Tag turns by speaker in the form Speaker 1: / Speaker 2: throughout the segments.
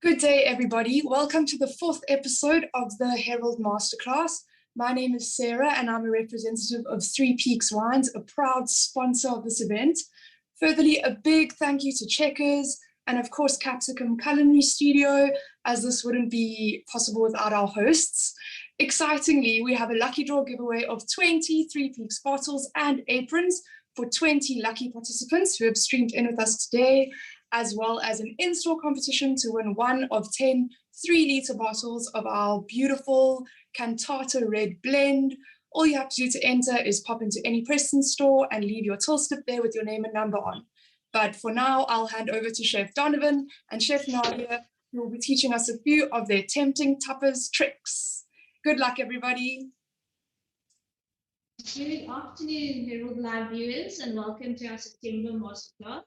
Speaker 1: Good day, everybody. Welcome to the fourth episode of the Herald Masterclass. My name is Sarah, and I'm a representative of Three Peaks Wines, a proud sponsor of this event. Furtherly, a big thank you to Checkers and, of course, Capsicum Culinary Studio, as this wouldn't be possible without our hosts. Excitingly, we have a lucky draw giveaway of 20 Three Peaks bottles and aprons for 20 lucky participants who have streamed in with us today, as well as an in-store competition to win one of 10 3-liter bottles of our beautiful Cantata Red blend. All you have to do to enter is pop into any Preston store and leave your till slip there with your name and number on. But for now, I'll hand over to Chef Donovan and Chef Nadia, who will be teaching us a few of their tempting tapas tricks. Good luck, everybody.
Speaker 2: Good afternoon, Herald Live viewers, and welcome to our September Masterclass.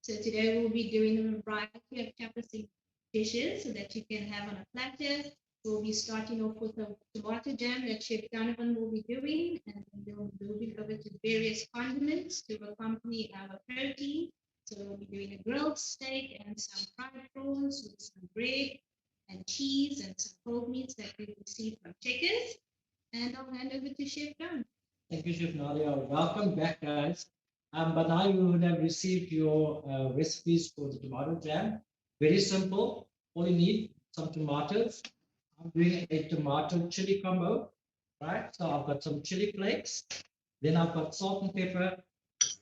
Speaker 2: So today we'll be doing a variety of tapas dishes so that you can have on a platter. We'll be starting off with a tomato jam that Chef Donovan will be doing, and then we'll move it over to various condiments to accompany our protein. So we'll be doing a grilled steak and some fried prawns with some bread and cheese and some cold meats that we received from Checkers. And I'll hand over to Chef Don.
Speaker 3: Thank you, Chef Nadia. Welcome back, guys. By now you would have received your recipes for the tomato jam. Very simple. All you need, some tomatoes. I'm doing a tomato chili combo, right? So I've got some chili flakes. Then I've got salt and pepper,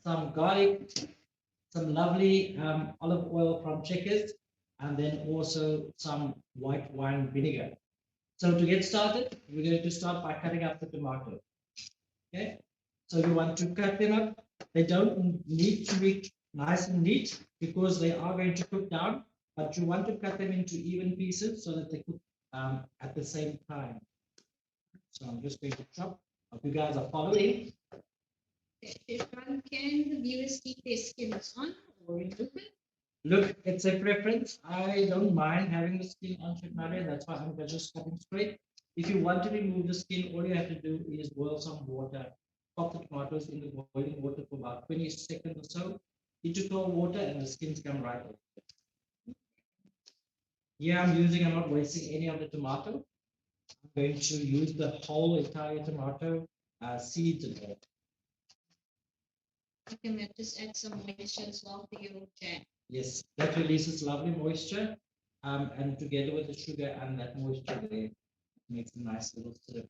Speaker 3: some garlic, some lovely olive oil from Checkers, and then also some white wine vinegar. So to get started, we're going to start by cutting up the tomato. Okay, so you want to cut them up. They don't need to be nice and neat because they are going to cook down, but you want to cut them into even pieces so that they cook at the same time. So I'm just going to chop. Hope you guys are following.
Speaker 2: Can the viewers keep their skins on or remove it?
Speaker 3: Look, it's a preference. I don't mind having the skin on, Chef Nadia. That's why I'm just cutting straight. If you want to remove the skin, all you have to do is boil some water. Pop the tomatoes in the boiling water for about 20 seconds or so. Into cold water and the skins come right off. Here I'm not wasting any of the tomato. I'm going to use the whole entire tomato seeds and all.
Speaker 2: I can just add some moisture as well for your jam.
Speaker 3: Yes, that releases lovely moisture, and together with the sugar and that moisture there, makes a nice little syrup.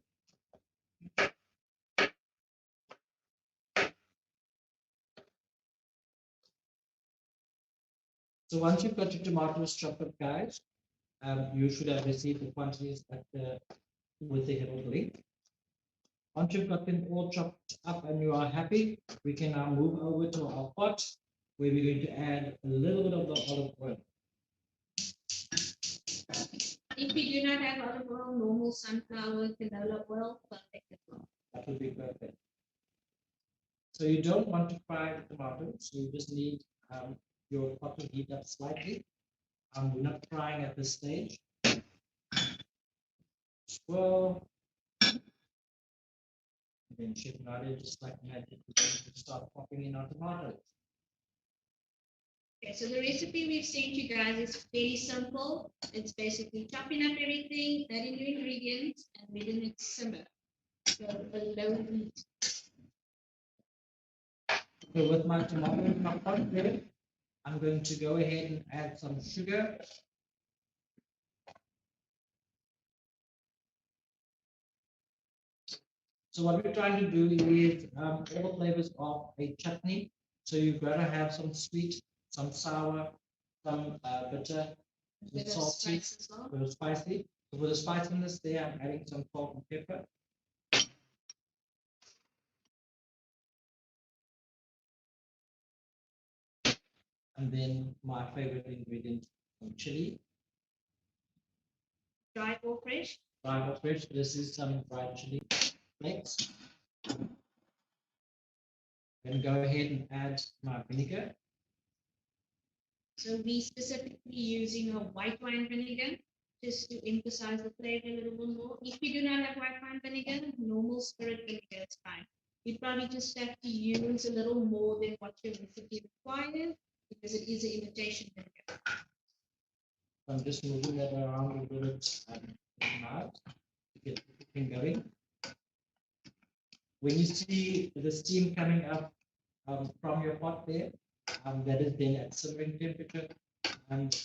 Speaker 3: So once you've got your tomatoes chopped up, guys, you should have received the quantities with the Herald link. Once you've got them all chopped up and you are happy, we can now move over to our pot where we're going to add a little bit of the olive oil.
Speaker 2: If you do not have olive oil, normal sunflower, canola oil, perfect as well.
Speaker 3: That would be perfect. So you don't want to fry the tomatoes, so you just need your pot to heat up slightly. We're not frying at this stage. Swirl. And then Chef Nadia, just like magic, we're going to start popping in our tomatoes.
Speaker 2: Okay, so the recipe we've sent you guys is very simple. It's basically chopping up everything, adding your ingredients, and letting it simmer. So a low heat.
Speaker 3: So with my tomato in my pot there, I'm going to go ahead and add some sugar. So what we're trying to do is all the flavors of a chutney. So you've got to have some sweet, some sour, some bitter, some salty, a bit of spicy. So for the spiciness there, I'm adding some salt and pepper. And then my favorite ingredient, some chili.
Speaker 2: Dry or fresh?
Speaker 3: Dry or fresh. This is some dried chili flakes. Then go ahead and add my vinegar.
Speaker 2: So we specifically using a white wine vinegar just to emphasize the flavor a little bit more. If you do not have white wine vinegar, normal spirit vinegar is fine. You probably just have to use a little more than what your recipe requires because it is an imitation vinegar.
Speaker 3: I'm just moving that around a little bit now to get the cooking going. When you see the steam coming up from your pot there, that is then at simmering temperature, and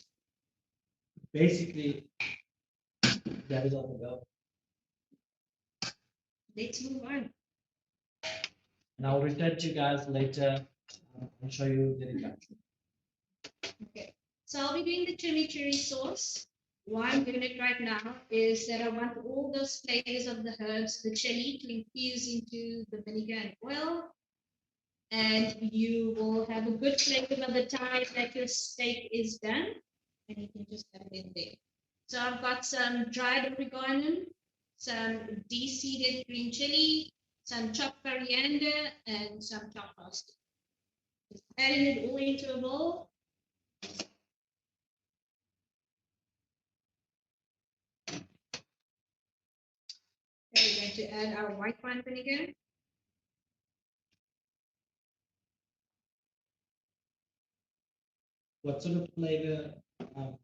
Speaker 3: basically that is on the go.
Speaker 2: Let's move on.
Speaker 3: And I'll return to you guys later and show you the done.
Speaker 2: Okay, so I'll be doing the chimichurri sauce. Why I'm doing it right now is that I want all those flavors of the herbs, the chili, to infuse into the vinegar and oil. And you will have a good flavor by the time that your steak is done. And you can just have it in there. So I've got some dried oregano, some de-seeded green chili, some chopped coriander, and some tapas. Just adding it all into a bowl. Okay, we're going to add our white wine vinegar.
Speaker 3: What sort of flavor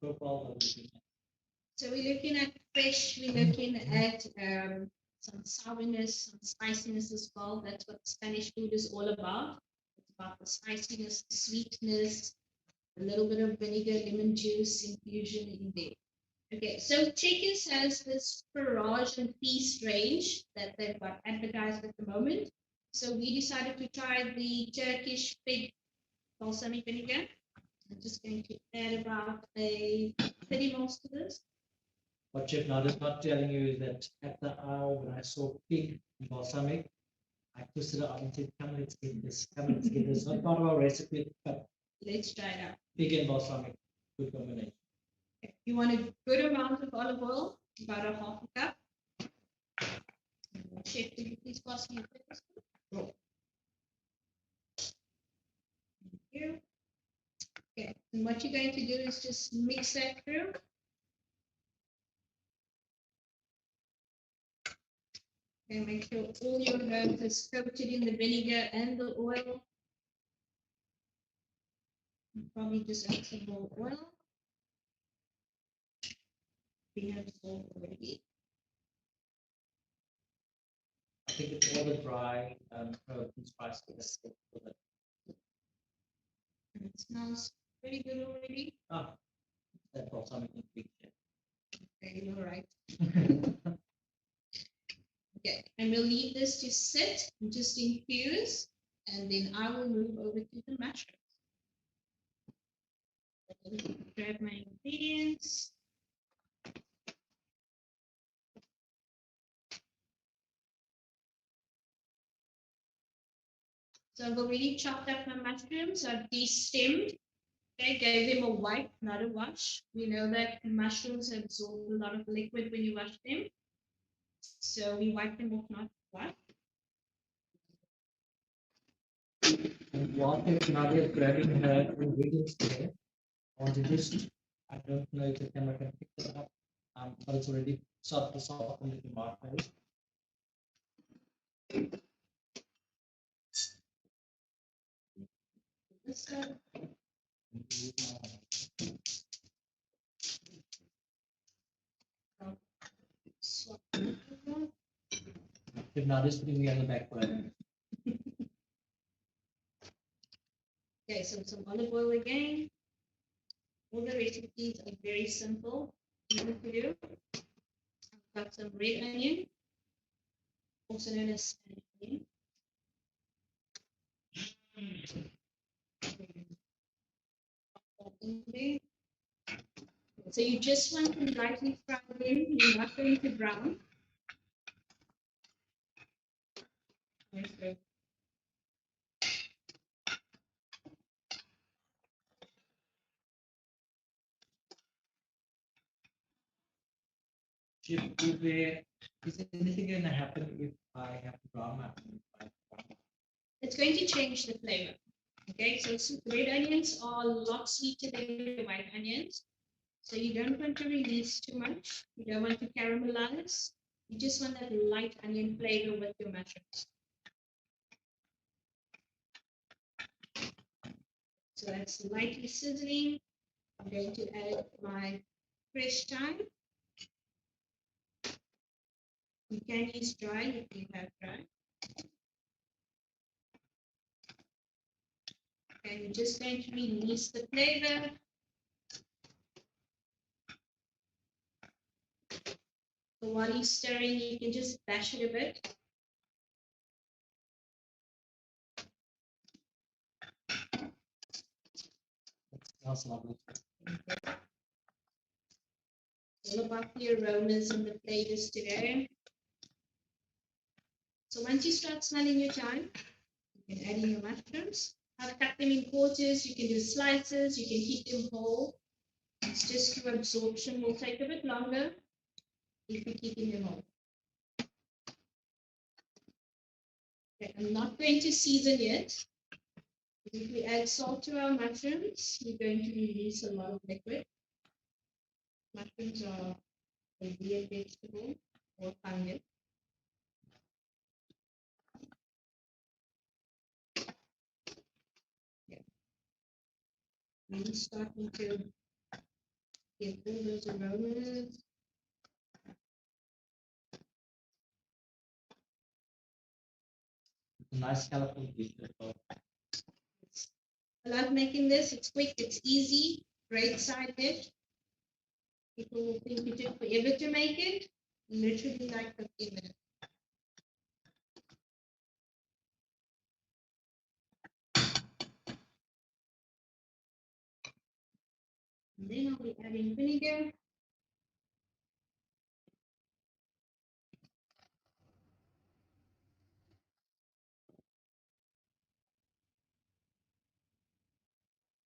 Speaker 3: profile are we looking at?
Speaker 2: So we're looking at fresh, we're looking at some sourness, some spiciness as well. That's what Spanish food is all about. It's about the spiciness, the sweetness, a little bit of vinegar, lemon juice infusion in there. Okay, so Checkers has this Farage and Feast range that they've got advertised at the moment. So we decided to try the Turkish fig balsamic vinegar. I'm just going to add about a 30 ml to this.
Speaker 3: What Chef Nod is not telling you is that at the hour when I saw pig and balsamic, I twisted it out and said, come, let's get this. Come, let's get this. Not part of our recipe, but
Speaker 2: let's try it out.
Speaker 3: Pig and balsamic, good combination.
Speaker 2: Okay. You want a good amount of olive oil, about a half a cup. Chef, could you please pass me a tablespoon?
Speaker 3: Sure.
Speaker 2: Thank you. Okay, and what you're going to do is just mix that through. And make sure all your herbs is coated in the vinegar and the oil. You probably just add some more oil. We have salt already.
Speaker 3: I think it's all the dry herbs and spices.
Speaker 2: And it smells pretty good already.
Speaker 3: Ah, that balsamic and pig.
Speaker 2: Okay, you're right. Okay, and we'll leave this to sit and just infuse, and then I will move over to the mushrooms. Grab my ingredients. So I've already chopped up my mushrooms. I've de-stemmed. Okay, gave them a wipe, not a wash. We know that mushrooms absorb a lot of liquid when you wash them. So we wipe them off, not wash.
Speaker 3: And while Nadia is grabbing her ingredients there, I want to just, I don't know if the camera can pick it up, but it's already started to soften the tomatoes.
Speaker 2: This side.
Speaker 3: If not, just putting me on the back burner.
Speaker 2: Okay, so some olive oil again. All the recipes are very simple, easy to do. I've got some red onion, also known as Spanish onion. So you just want to lightly fry them. You're not going to brown. Okay.
Speaker 3: Is there anything going to happen if I have to brown my onions?
Speaker 2: It's going to change the flavor. Okay, so red onions are a lot sweeter than the white onions. So you don't want to release too much. You don't want to caramelize. You just want that light onion flavor with your mushrooms. So that's lightly sizzling. I'm going to add my fresh thyme. You can use dry if you have dry. And we're just going to release the flavor. So while you're stirring, you can just bash it a bit.
Speaker 3: That smells lovely.
Speaker 2: All about the aromas and the flavors today. So once you start smelling your thyme, you can add in your mushrooms. I've cut them in quarters. You can do slices. You can keep them whole. It's just your absorption will take a bit longer if you're keeping them whole. Okay, I'm not going to season yet. If we add salt to our mushrooms, we're going to release a lot of liquid. Mushrooms are a weird vegetable or fungus. Really starting to get all those aromas.
Speaker 3: It's a nice colorful dish as well.
Speaker 2: I love making this. It's quick, it's easy, great side dish. People will think it took forever to make it. Literally like 15 minutes. And then I'll be adding vinegar.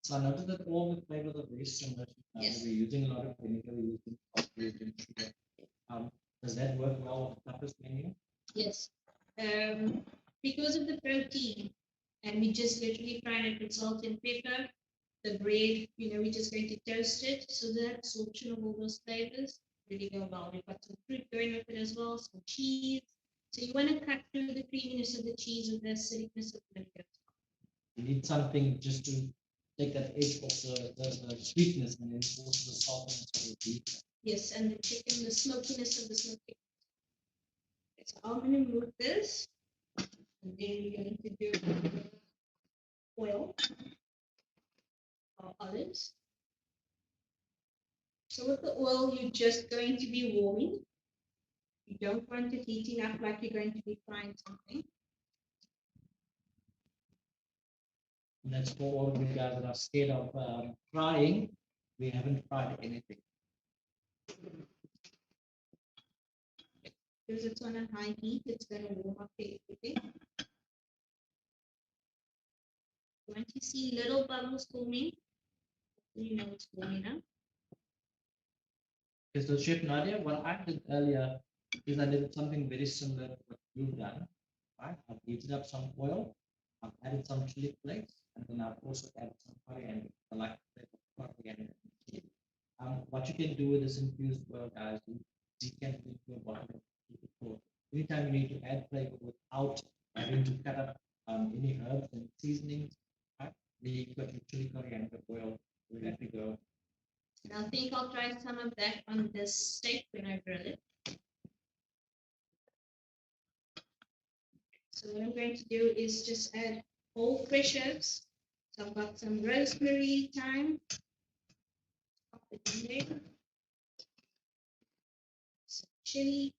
Speaker 3: So I noticed that all the flavors are very similar.
Speaker 2: Yes.
Speaker 3: We're using a lot of vinegar, we're using salt, we're using sugar. Does that work well with the tapas menu?
Speaker 2: Yes. Because of the protein, and we just literally fried it with salt and pepper. The bread, we're just going to toast it. So the absorption of all those flavors really go well. We've got some fruit going with it as well, some cheese. So you want to cut through the creaminess of the cheese with the acidicness of the vinegar.
Speaker 3: You need something just to take that edge off the sweetness and then also the saltiness of the beef.
Speaker 2: Yes, and the chicken, the smokiness of the smoky. So I'm going to move this, and then we're going to do oil or olives. So with the oil, you're just going to be warming. You don't want it heating up like you're going to be frying something.
Speaker 3: And that's for all of you guys that are scared of frying. We haven't fried anything.
Speaker 2: Because it's on a high heat, it's going to warm up everything. Once you see little bubbles forming, you know it's warming up.
Speaker 3: Okay, so Chef Nadia, what I did earlier is I did something very similar to what you've done. Right? I've heated up some oil, I've added some chili flakes, and then I've also added some coriander. I like the flavor of coriander. What you can do with this infused oil, guys, you can put your bottle. Anytime you need to add flavor without having to cut up any herbs and seasonings, right? You got your chili coriander oil, we're ready to go.
Speaker 2: And I think I'll try some of that on this steak when I grill it. So what I'm going to do is just add whole fresh herbs. So I've got some rosemary, thyme, some chili,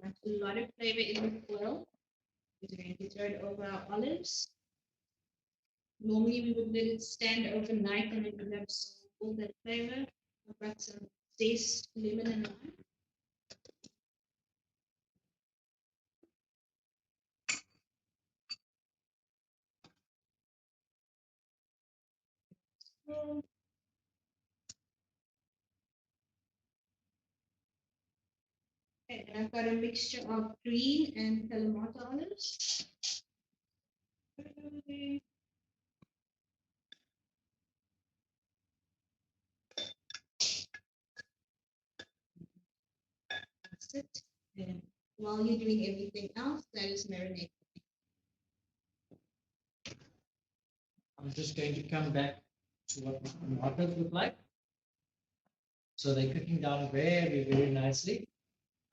Speaker 2: got a lot of flavor in the oil. We're going to throw it over our olives. Normally we would let it stand overnight and it would absorb all that flavor. I've got some zest, lemon and lime. Okay, and I've got a mixture of green and Kalamata olives. That's it. And while you're doing everything else, that is marinate.
Speaker 3: I'm just going to come back to what the tomatoes look like. So they're cooking down very, very nicely.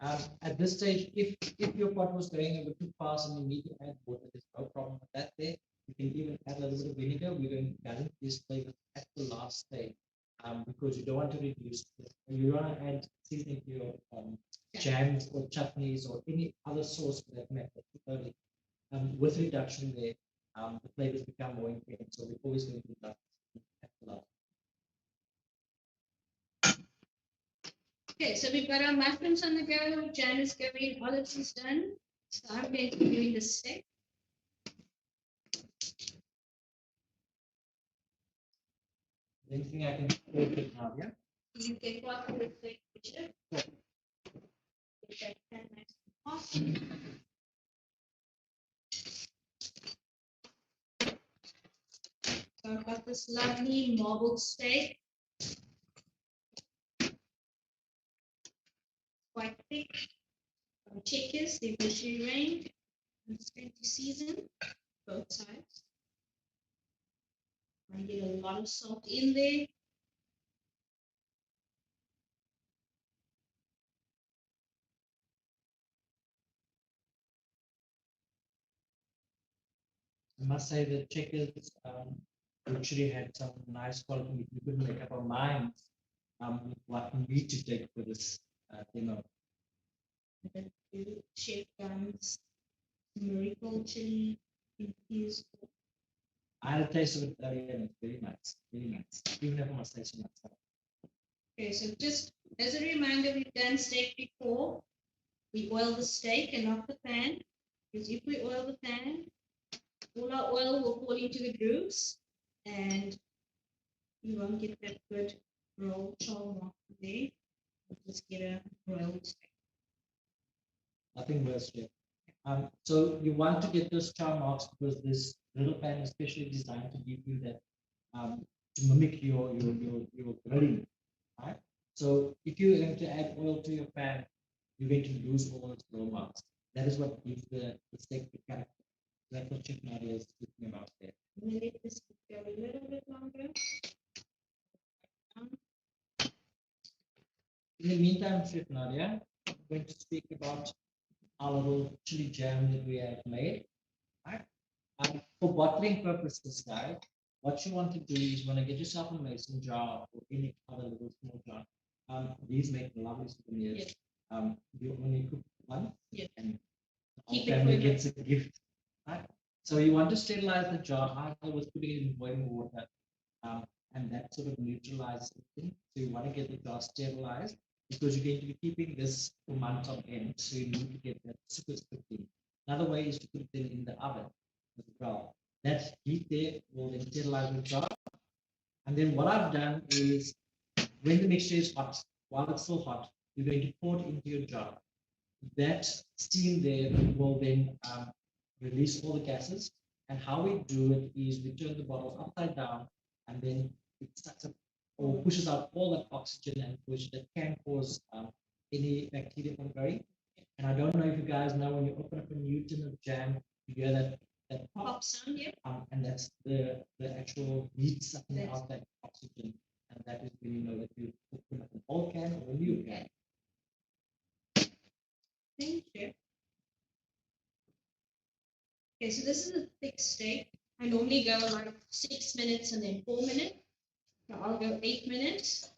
Speaker 3: At this stage, if your pot was going a bit too fast and you need to add water, there's no problem with that there. You can even add a little bit of vinegar. We're going to balance this flavor at the last stage because you don't want to reduce it. You want to add seasoning to your jams or chutneys or any other sauce for that matter. With reduction there, the flavors become more intense. So we're always going to do that at the last.
Speaker 2: Okay, so we've got our mushrooms on the go, jam is going, olives is done. So I'm going to be doing the steak.
Speaker 3: Anything I can hold it now, yeah?
Speaker 2: You can walk with the steak, Richard. Get that pan nice and hot. So I've got this lovely marbled steak. Quite thick. Checkers, they're veggie range. I'm just going to season both sides. I get a lot of salt in there.
Speaker 3: I must say that Checkers actually had some nice quality. We couldn't make up our minds what we need to take for this demo.
Speaker 2: Chef Guns, miracle chili infused.
Speaker 3: I had a taste of it earlier and it's very nice, even if I must say so myself.
Speaker 2: Okay, so just as a reminder, we've done steak before. We oil the steak and not the pan, because if we oil the pan, all our oil will fall into the grooves and you won't get that good roll char mark there. We'll just get a rolled steak.
Speaker 3: Nothing worse, Chef. So you want to get those char marks because this little pan is specially designed to give you that to mimic your grilling, right? So if you're going to add oil to your pan, you're going to lose all those glow marks. That is what gives the steak the character. That's what Chef Nadia is speaking about there.
Speaker 2: I'm going to let this go a little bit longer.
Speaker 3: In the meantime, Chef Nadia, I'm going to speak about our little chili jam that we have made. Right? For bottling purposes, guys, what you want to do is you want to get yourself a mason jar or any other little small jar. These make lovely souvenirs.
Speaker 2: Yes.
Speaker 3: You only cook one,
Speaker 2: yes.
Speaker 3: And the
Speaker 2: Keep
Speaker 3: whole family gets a gift. Right? So you want to sterilize the jar either with putting it in boiling water, and that sort of neutralizes everything. So you want to get the jar sterilized because you're going to be keeping this for months on end. So you need to get that super clean. Another way is to put it in the oven as well. That heat there will then sterilize the jar. And then what I've done is when the mixture is hot, while it's still hot, you're going to pour it into your jar. That steam there will then release all the gases. And how we do it is we turn the bottle upside down and then it sucks up or pushes out all that oxygen and which that can cause any bacteria from growing. And I don't know if you guys know when you open up a new tin of jam, you hear that
Speaker 2: pop sound here.
Speaker 3: And that's the actual heat sucking out that oxygen. And that is when you know that you open up an old can or a new can.
Speaker 2: Thank you. Okay, so this is a thick steak. I normally go like 6 minutes and then 4 minutes. So I'll go 8 minutes.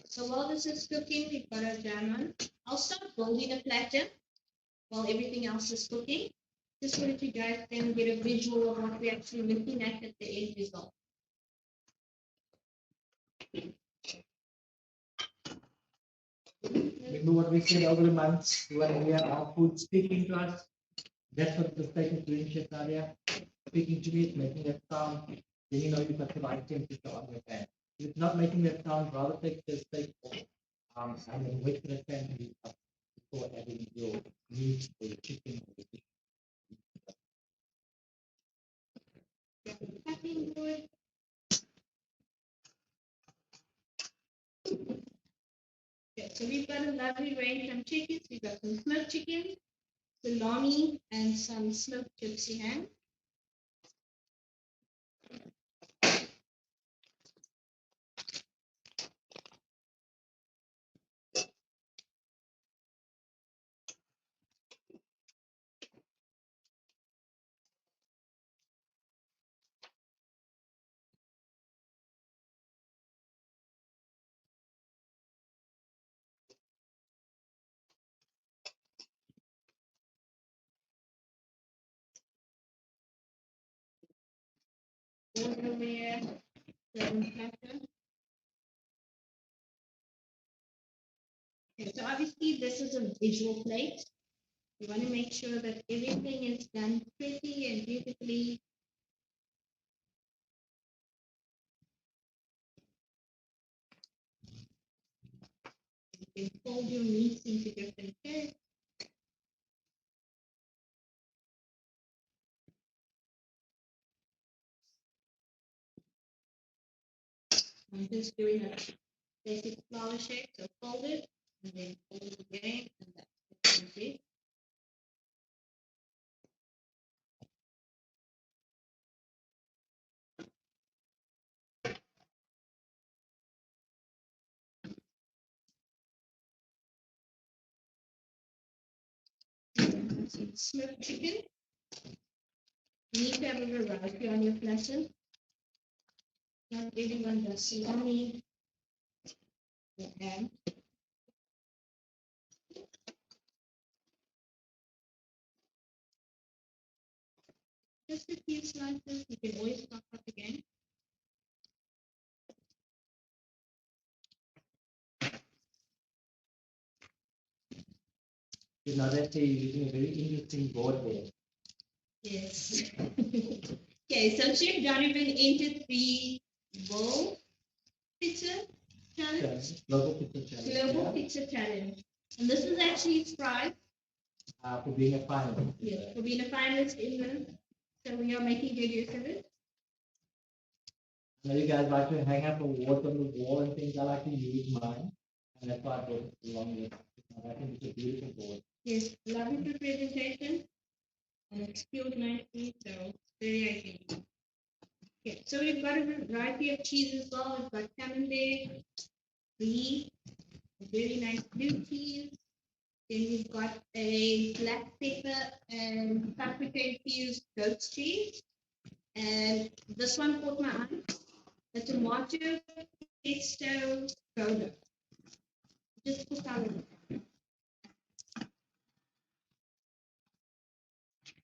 Speaker 2: So while this is cooking, we've got our jam on. I'll start building a platter while everything else is cooking. Just so that you guys can get a visual of what we're actually looking at the end result.
Speaker 3: Remember what we said over the months when we have our food speaking to us? That's what the steak is doing, Chef Nadia. Speaking to me, it's making that sound. Then you know you've got the right temperature on your pan. If it's not making that sound, rather take the steak off and then wait for the pan to heat up before adding your meat or your chicken or your fish.
Speaker 2: forward. Okay, so we've got a lovely range of chickens. We've got some smoked chicken, salami, and some smoked gypsy ham. Over there, platter. Okay, so obviously this is a visual plate. You want to make sure that everything is done pretty and beautifully. You can fold your meats into different shapes. I'm just doing a basic flower shape, so fold it and then fold it again, and that's it. Some smoked chicken. You need to have a variety on your platter. Not everyone does salami or ham. Just a few slices, you can always top up again.
Speaker 3: You know that you're using a very interesting board there.
Speaker 2: Yes. Okay, so Chef Donovan entered the World Pizza Challenge.
Speaker 3: Global Pizza Challenge.
Speaker 2: Global Pizza Challenge. And this is actually his prize.
Speaker 3: For being a finalist.
Speaker 2: Yes, for being a finalist in the. So we are making good use of it.
Speaker 3: I know you guys like to hang up awards on the wall and things. I like to use mine. And that's why I brought it along with. I think it's a beautiful board.
Speaker 2: Yes, lovely presentation. And it's peeled nicely, so very ideal. Okay, so we've got a variety of cheese as well. We've got camembert, brie, a very nice blue cheese. Then we've got a black pepper and paprika infused goat's cheese. And this one caught my eye, a tomato pesto gouda. Just for salad.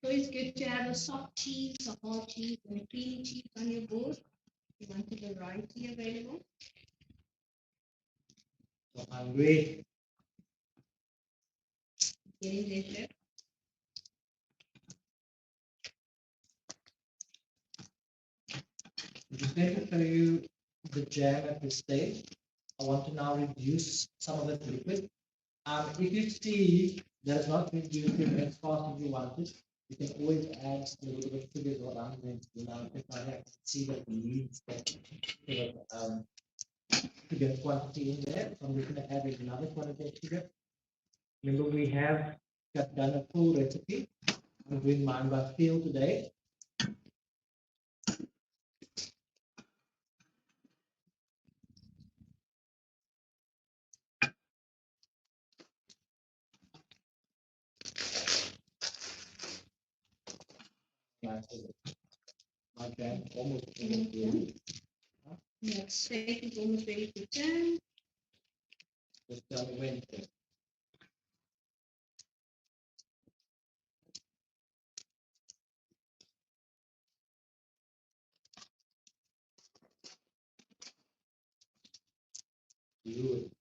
Speaker 2: So it's good to have a soft cheese, a hard cheese, and a creamy cheese on your board. You want a variety available.
Speaker 3: So hungry.
Speaker 2: Getting there, chef.
Speaker 3: I'm just going to show you the jam at this stage. I want to now reduce some of the liquid. If you see that it's not reducing as fast as you want it, you can always add a little bit of sugar as well. I'm going to do now if I can see that it needs that sugar quantity in there. So I'm just going to add another quantity of sugar. Remember, we have done a full recipe. I'm doing mine by feel today. My jam almost ready.
Speaker 2: That steak is almost ready to turn.
Speaker 3: Just tell me when. Beautiful.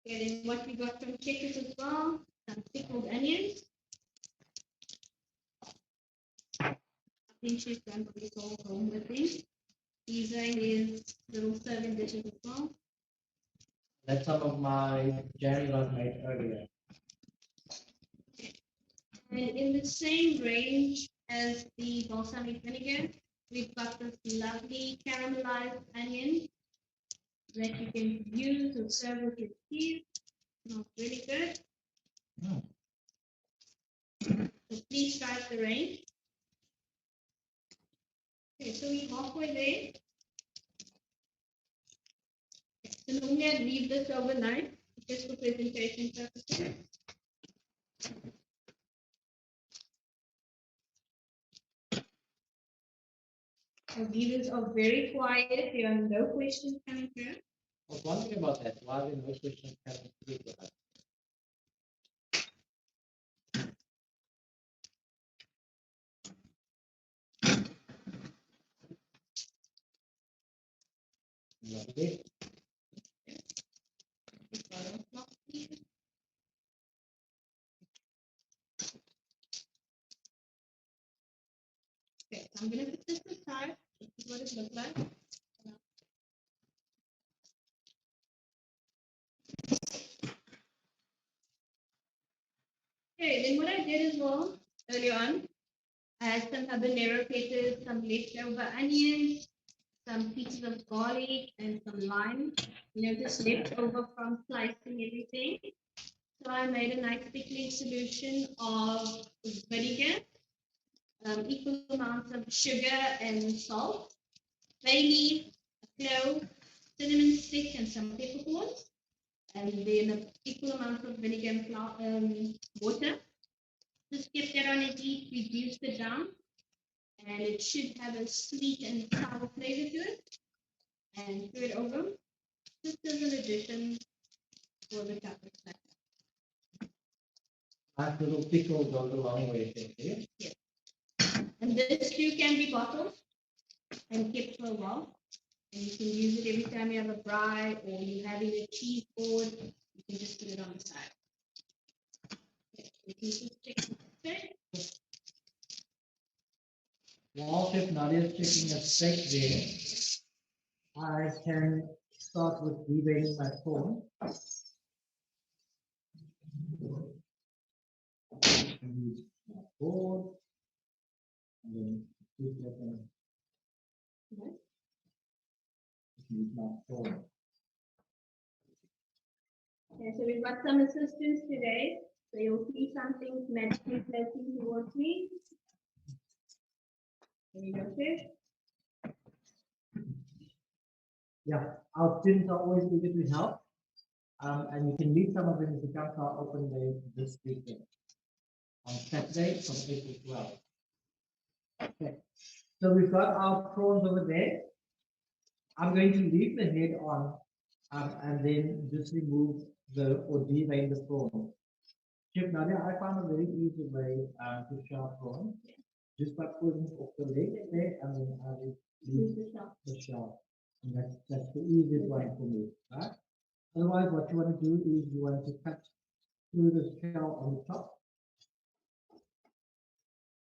Speaker 2: Okay, then what we got from Checkers as well, some pickled onions. I think she's done what we call home with these. These are his little serving dishes as well.
Speaker 3: That's some of my jam that I've made earlier.
Speaker 2: And And in the same range as the balsamic vinegar, we've got this lovely caramelized onion that you can use to serve with your cheese. Smells really good.
Speaker 3: Mm.
Speaker 2: So please start the range. Okay, so we're halfway there. So normally I'd leave this overnight just for presentation purposes. Our viewers are very quiet. There are no questions coming through.
Speaker 3: I was wondering about that. Why are there no questions coming through to us? Lovely.
Speaker 2: Okay, so I'm going to put this aside. This is what it looks like. Okay, then what I did as well earlier on, I had some habanero peppers, some leftover onions, some pieces of garlic, and some lime. Just left over from slicing everything. So I made a nice thickly solution of vinegar, equal amounts of sugar and salt, bay leaf, a clove, cinnamon stick, and some peppercorns, and then an equal amount of vinegar and water. Just keep that on a heat, reduce it down, and it should have a sweet and sour flavor to it. And throw it over, just as an addition for the tapas.
Speaker 3: That little pickle goes a long way, thank you.
Speaker 2: Yes. And this too can be bottled and kept for a while. And you can use it every time you have a braai or you're having a cheese board. You can just put it on the side. Okay, we can just check the steak.
Speaker 3: While Chef Nadia is checking a steak there, I can start with deveining my corn. Use my board, and then use my corn.
Speaker 2: Okay, so we've got some assistance today. So you'll see something magically floating towards me. There you go, Chef.
Speaker 3: Yeah, our students are always eager to help. And you can meet some of them if you come to our open day this weekend on Saturday from 8 to 12. Okay, so we've got our prawns over there. I'm going to leave the head on and then just remove or devein the prawn. Chef Nadia, I found a very easy way to shell prawn. Just by pulling off the leg there and then I will leave the shell. And that's the easiest one for me, right? Otherwise, what you want to do is you want to cut through the shell on the top.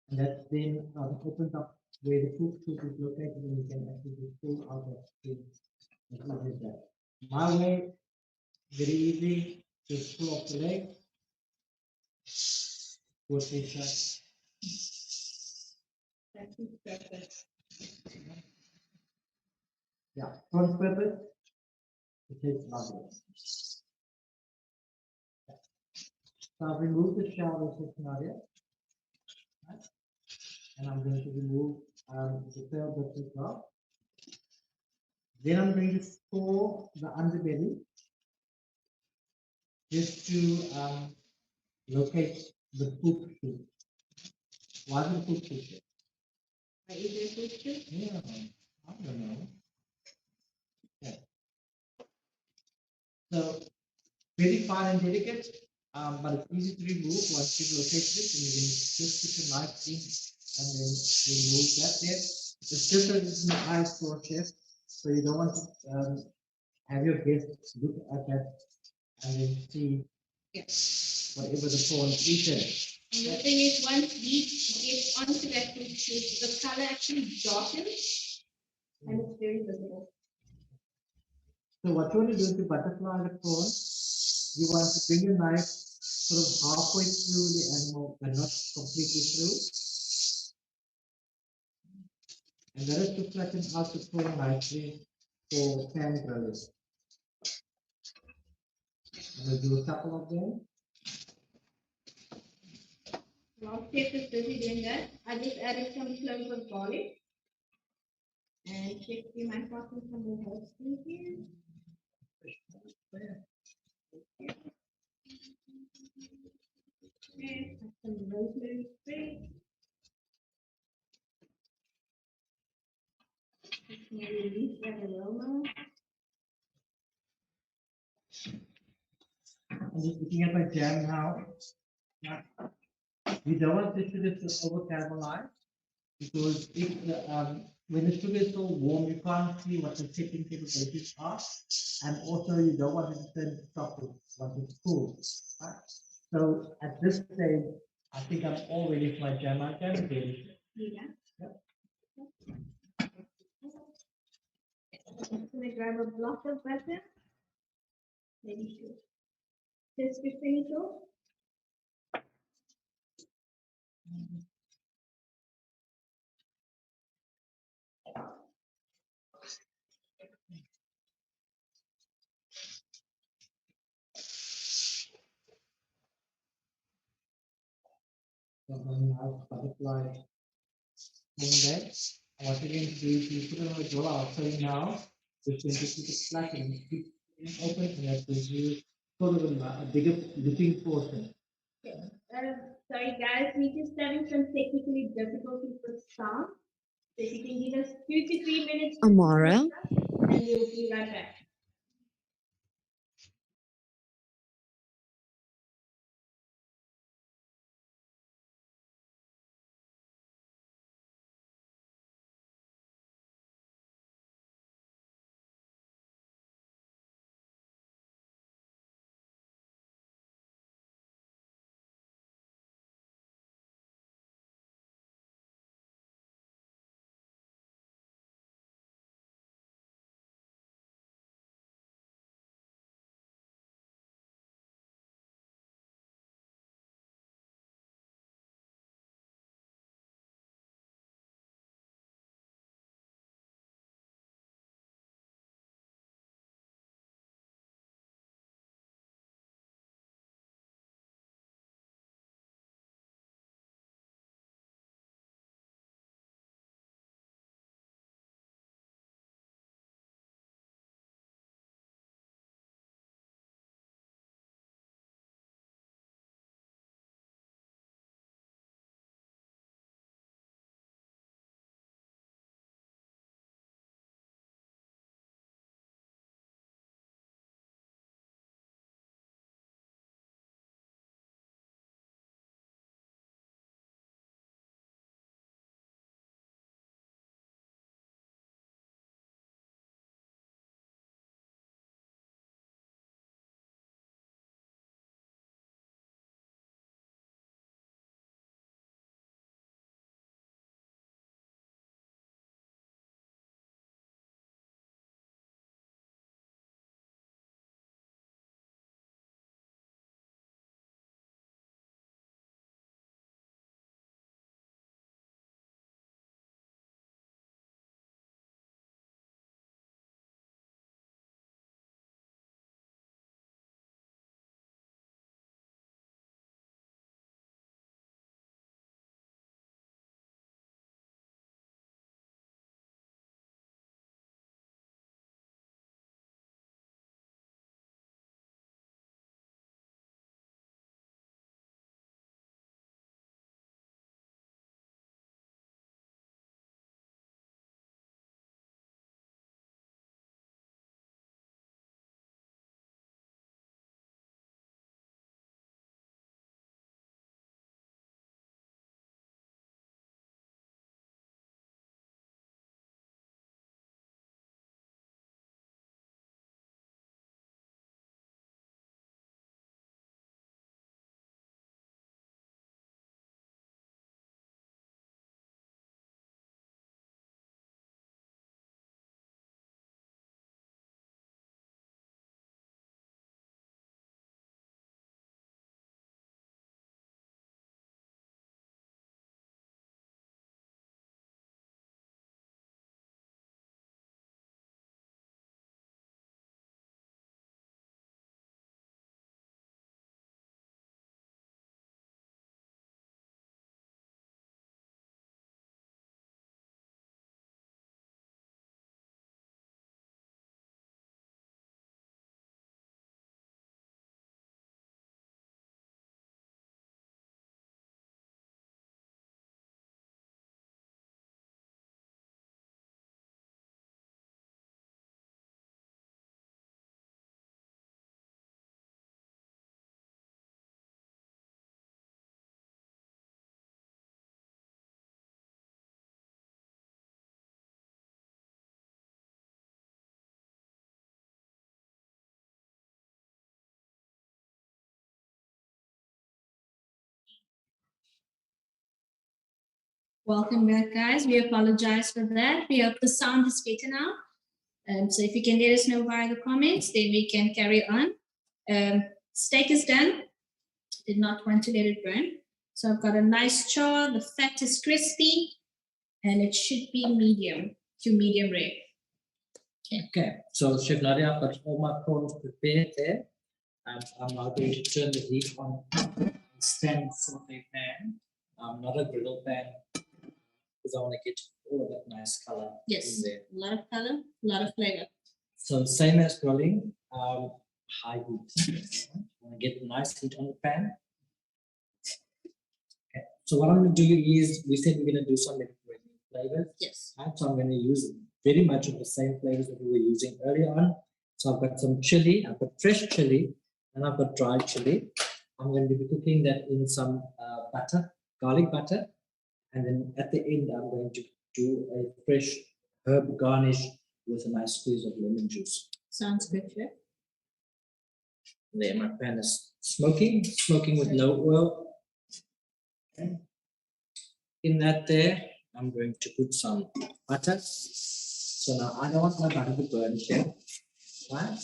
Speaker 3: And that then opens up where the cook soup is located and you can actually just pull out that skin. As easy as that. My way, very easy, just pull off the leg. Put this shut.
Speaker 2: That's perfect.
Speaker 3: Yeah, front purpose, it takes lovely. So I've removed the shell with Nadia. Right? And I'm going to remove the tail bits as well. Then I'm going to store the underbelly just to locate the poop shoot. Why the poop shoot?
Speaker 2: Is there a poop shoot?
Speaker 3: Yeah, I don't know. Okay. So very fine and delicate, but it's easy to remove once you've located it, and you can just put your knife in and then remove that there. It's just that it's an eyesore, chef, so you don't want to have your guests look at that and then see whatever the prawns eaten.
Speaker 2: And the thing is, once heat gets onto that poop shoot, the color actually darkens and it's very visible.
Speaker 3: So what you want to do to butterfly the prawn, you want to bring your knife sort of halfway through the animal, but not completely through. And that is to flatten out the prawn nicely for pan grilling. I'm going to do a couple of them.
Speaker 2: While Chef is busy doing that, I just added some cloves of garlic. And Chef, do you mind passing some more herbs in here? Okay, some rosemary sprig. Maybe release that aroma.
Speaker 3: I'm just looking at my jam now. Yeah. We don't want the sugar to over caramelize because if when the sugar is still warm, you can't see what the tipping capabilities are, and also you don't want it to turn to chocolate once it's cool. Right? So at this stage, I think I'm all ready for my jam. My jam is ready.
Speaker 2: Yeah.
Speaker 3: Yep.
Speaker 2: I'm going to grab a block of butter. Maybe two. Just to finish off.
Speaker 3: So I'm now butterfly in there. What you're going to do is you put it on the grill. I'll tell you now. It's going to keep it flat and keep it open, and that gives you sort of a bigger looking portion.
Speaker 2: Sorry guys, we're just having some technical difficulties with sound. So if you can give us 2 to 3 minutes.
Speaker 4: Amara.
Speaker 2: And we'll be right back. Welcome back, guys. We apologize for that. We hope the sound is better now. So if you can let us know via the comments, then we can carry on. Steak is done. Did not want to let it burn. So I've got a nice char. The fat is crispy, and it should be medium to medium rare.
Speaker 3: Okay, so Chef Nadia, I've got all my prawns prepared there. And I'm now going to turn the heat on stand saute pan, not a griddle pan, because I want to get all of that nice color
Speaker 2: Yes,
Speaker 3: in there.
Speaker 2: a lot of color, a lot of flavor.
Speaker 3: So same as grilling, high heat. Want to get nice heat on the pan. Okay. So what I'm going to do is, we said we're going to do some flavors.
Speaker 2: Yes.
Speaker 3: Right? So I'm going to use very much of the same flavors that we were using earlier on. So I've got some chili, I've got fresh chili, and I've got dried chili. I'm going to be cooking that in some butter, garlic butter. And then at the end, I'm going to do a fresh herb garnish with a nice squeeze of lemon juice.
Speaker 2: Sounds good, Chef.
Speaker 3: There, my pan is smoking with no oil. Okay. In that there, I'm going to put some butter. So now I don't want my butter to burn here. Right?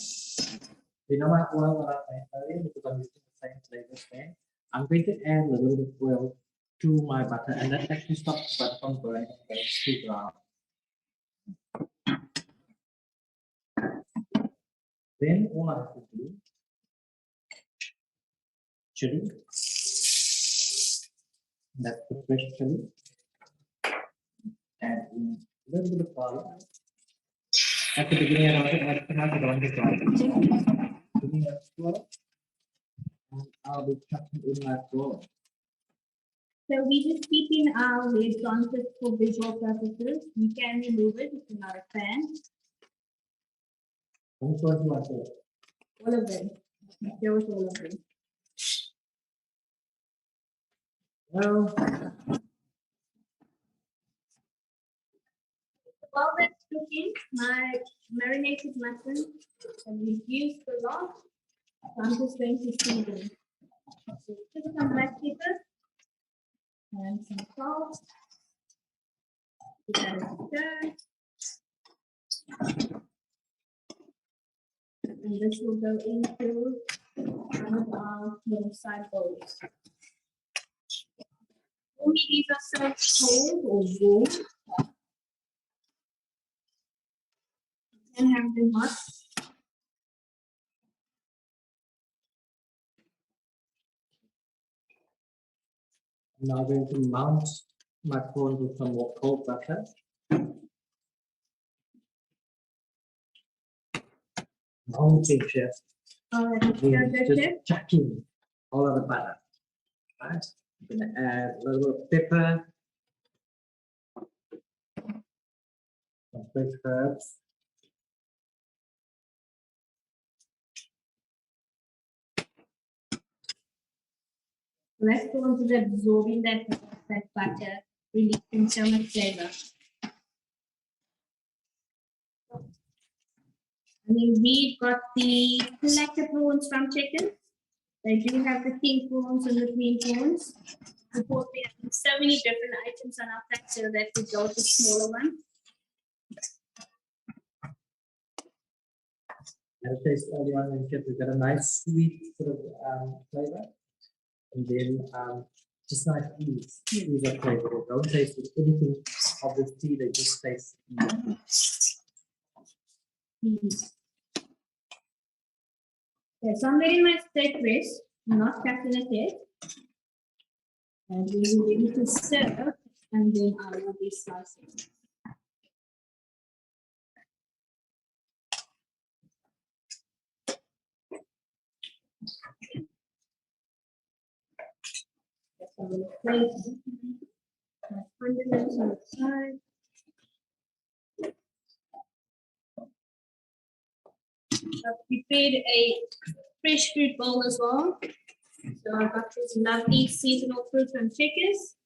Speaker 3: You know my oil that I made earlier, because I'm using the same flavor pan. I'm going to add a little bit of oil to my butter, and that actually stops the butter from burning and going too brown. Then all I have to do, chili, that's the fresh chili, and a little bit of garlic. At the beginning, I don't want to garlic. Beginning of flour, and I'll be chucking in my flour.
Speaker 2: So we just keeping our legs on just for visual purposes. You can remove it if you're not a fan.
Speaker 3: Which one do you want to?
Speaker 2: All of them. There was all of them.
Speaker 3: Well,
Speaker 2: While that's cooking, my marinated mutton and reduced a lot. So I'm just going to season. So just some black pepper and some salt. Give that a stir. And this will go into one of our little side bowls. For me, these are served cold or warm. You can have them hot.
Speaker 3: I'm now going to mount my prawn with some more cold butter. Mounting, chef. Just chucking all of the butter. Right? I'm going to add a little bit of pepper, some fresh herbs.
Speaker 2: Let's go into the absorbing that butter, releasing so much flavor. I mean, we've got the selected prawns from chicken. They do have the king prawns and the queen prawns. Of course, we have so many different items on our platter that we go with the smaller one.
Speaker 3: As I said earlier on, we've got a nice sweet sort of flavor. And then just nice ease of flavor. Don't taste with anything of the tea, they just taste
Speaker 2: Okay, so I'm letting my steak rest. I'm not cutting it yet. And we will be ready to serve, and then I will be slicing. I'm going to place my condiments on the side. I've prepared a fresh fruit bowl as well. So I've got this lovely seasonal fruit from Checkers.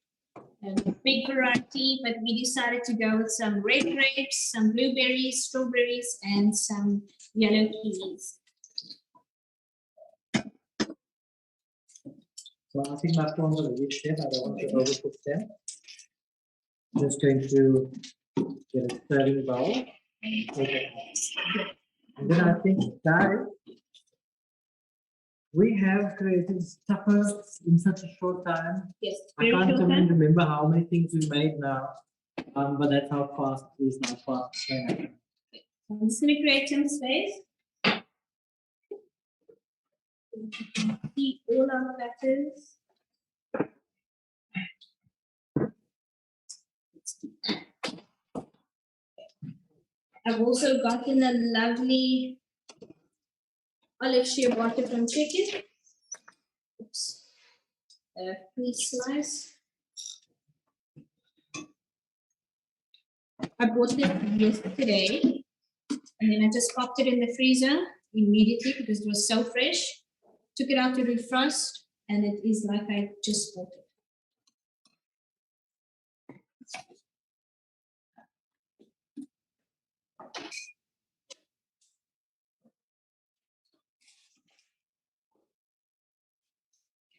Speaker 2: And a big variety, but we decided to go with some red grapes, some blueberries, strawberries, and some yellow kiwis.
Speaker 3: So I think my prawns are rich, chef. I don't want to overcook them. Just going to get a serving bowl. And then I think, guys, we have created tapas in such a short time.
Speaker 2: Yes.
Speaker 3: I can't even remember how many things we made now. But that's how fast it is now. Fast.
Speaker 2: I'm just going to create some space. See all our platters. I've also gotten a lovely olive shear butter from chicken. Oops. Pre-slice. I bought it yesterday and then I just popped it in the freezer immediately because it was so fresh. Took it out to defrost and it is like I just bought it.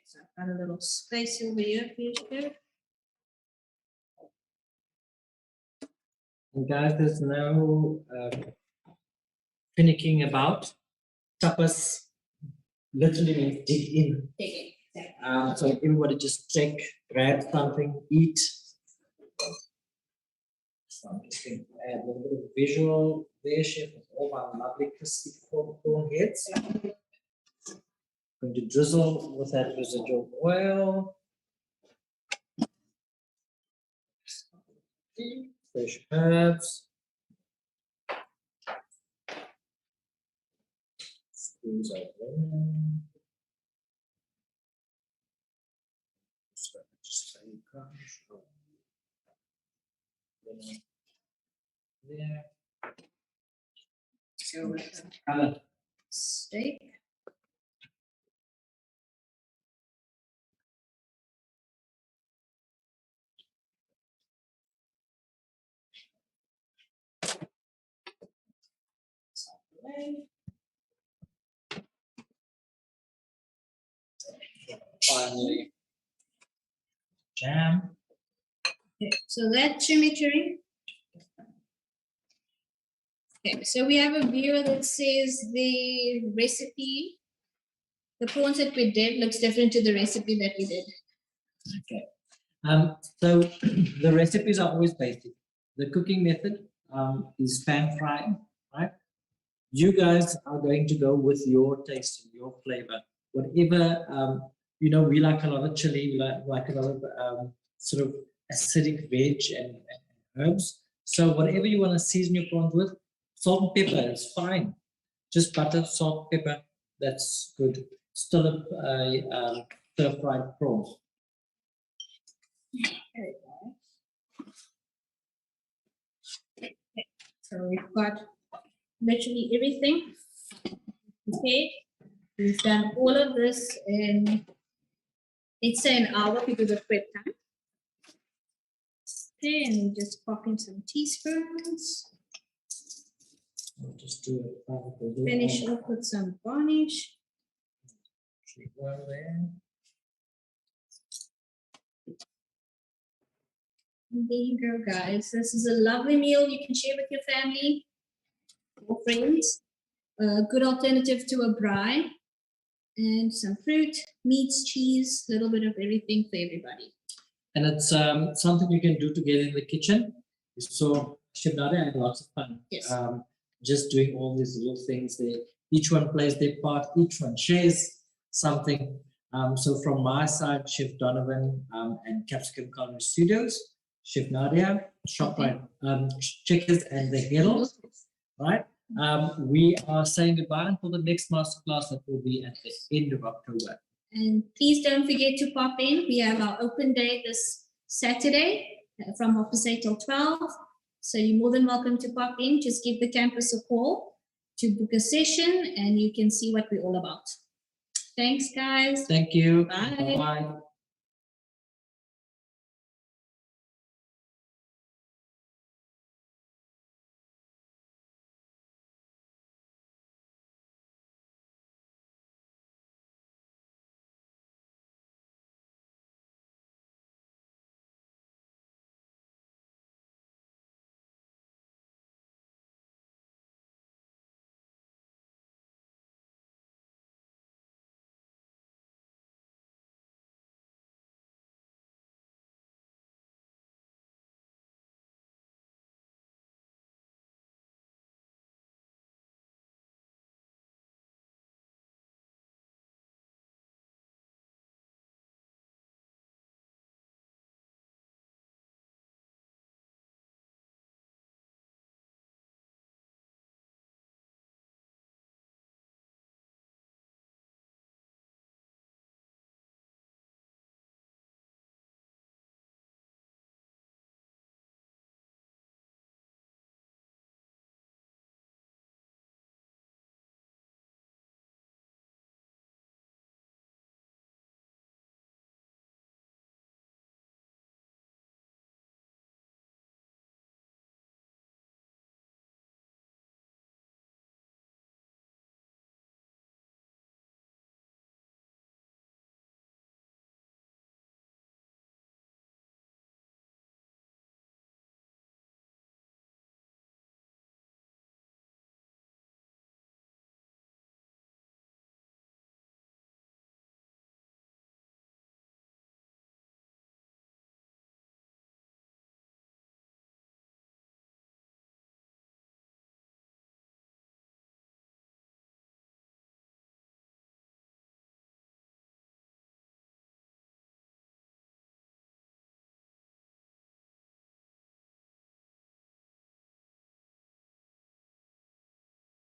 Speaker 2: So I've got a little space over here for you to.
Speaker 3: And guys, there's no finicking about. Tapas literally means dig in.
Speaker 2: Dig in.
Speaker 3: So everybody just take, grab something, eat. So I'm just going to add a little bit of visual there, chef, with all my lovely crispy prawn heads. Going to drizzle with that residual oil. Fresh herbs. Squeeze out lemon. Just say crunch. There.
Speaker 2: So with
Speaker 3: Color.
Speaker 2: steak.
Speaker 3: Finally, jam.
Speaker 2: Okay, so that chimichurri. Okay, so we have a viewer that says the recipe, the prawns that we did looks different to the recipe that we did.
Speaker 3: Okay. So the recipes are always basic. The cooking method is pan frying, right? You guys are going to go with your taste and your flavor. Whatever, we like a lot of chili, we like a lot of sort of acidic veg and herbs. So whatever you want to season your prawns with, salt and pepper is fine. Just butter, salt, pepper, that's good. Still a stir-fried prawns.
Speaker 2: Very nice. Okay, so we've got literally everything. Okay, we've done all of this in, let's say, an hour because of prep time. Okay, and just pop in some teaspoons.
Speaker 3: I'll just do it.
Speaker 2: Finish off with some garnish.
Speaker 3: Well there.
Speaker 2: And there you go, guys. This is a lovely meal you can share with your family or friends. A good alternative to a braai. And some fruit, meats, cheese, a little bit of everything for everybody.
Speaker 3: And it's something you can do together in the kitchen. So Chef Nadia had lots of fun.
Speaker 2: Yes.
Speaker 3: Just doing all these little things there. Each one plays their part, each one shares something. So from my side, Chef Donovan and Capsicum Culinary Studios, Chef Nadia, ShopRite Checkers and the Herald, right? We are saying goodbye until the next masterclass that will be at the end of October.
Speaker 2: And please don't forget to pop in. We have our open day this Saturday from 8:30 till 12. So you're more than welcome to pop in. Just give the campus a call to book a session and you can see what we're all about. Thanks, guys.
Speaker 3: Thank you.
Speaker 2: Bye.
Speaker 3: Bye-bye.